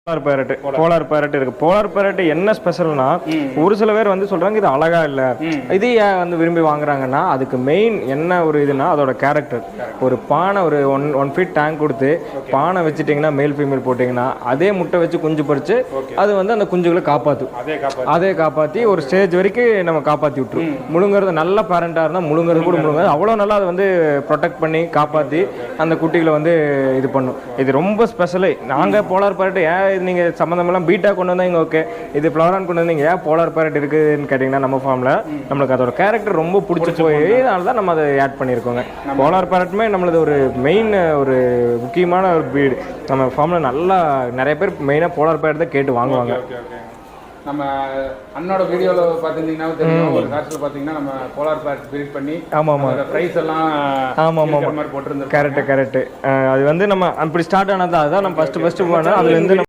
Polar farad இருக்கு. Polar farad என்ன ஸ்பெஷல்னா, ஒரு சில பேர் வந்து சொல்றாங்க இது அழகா இல்ல, இது ஏன் வந்து விரும்பி வாங்குறாங்கன்னா அதுக்கு மெயின் என்ன ஒரு இதுனா அதோட கேரக்டர். ஒரு பானை ஒரு 1 ஃபீட் டேங்க் கொடுத்து பானை வச்சுட்டிங்கன்னா மேல் ஃபீமேல் போட்டிங்கன்னா அதே முட்டை வச்சு குஞ்சு பறிச்சு அது வந்து அந்த குஞ்சுகளை காப்பாற்றும். அதே காப்பாற்றி ஒரு ஸ்டேஜ் வரைக்கும் நம்ம காப்பாற்றி விட்டுரும். முழுங்கிறது நல்ல பேரண்டாக இருந்தால் முழுங்கிறது கூட முழுங்கிறது அவ்வளோ நல்லா அதை வந்து ப்ரொடெக்ட் பண்ணி காப்பாற்றி அந்த குட்டிகளை வந்து இது பண்ணும். இது ரொம்ப ஸ்பெஷலு. நாங்கள் போலார் பேரட் ஏன் நீங்கள் சம்மந்தமெல்லாம் பீட்டா கொண்டு வந்தீங்க, ஓகே, இது ஃப்ளவரான் கொண்டு வந்தீங்க, ஏன் போலார் பேரட் இருக்குதுன்னு கேட்டிங்கன்னா நம்ம ஃபார்மில் நம்மளுக்கு அதோட கேரக்டர் ரொம்ப பிடிச்சி போய் அதனால தான் நம்ம அதை ஆட் பண்ணியிருக்கோங்க. போலார் பேரட்டுமே நம்மளது ஒரு மெயின் ஒரு முக்கியமான ஒரு ப்ரீடு. நம்ம ஃபார்மில் நல்லா நிறைய பேர் மெயினாக போலார் பேரட் தான் கேட்டு வாங்குவாங்க. நம்ம அண்ணோட வீடியோவில் பார்த்துருந்தீங்கன்னா தெரியும், ஒரு காலத்தில் பார்த்தீங்கன்னா நம்ம போலார் பேரட் ப்ரீட் பண்ணி ப்ரைஸ் எல்லாம் மாதிரி போட்டிருந்தோம். கரெக்டு அது வந்து நம்ம அப்படி ஸ்டார்ட் ஆனது அதுதான் நம்ம ஃபஸ்ட்டு பண்ணோம். அதுலேருந்து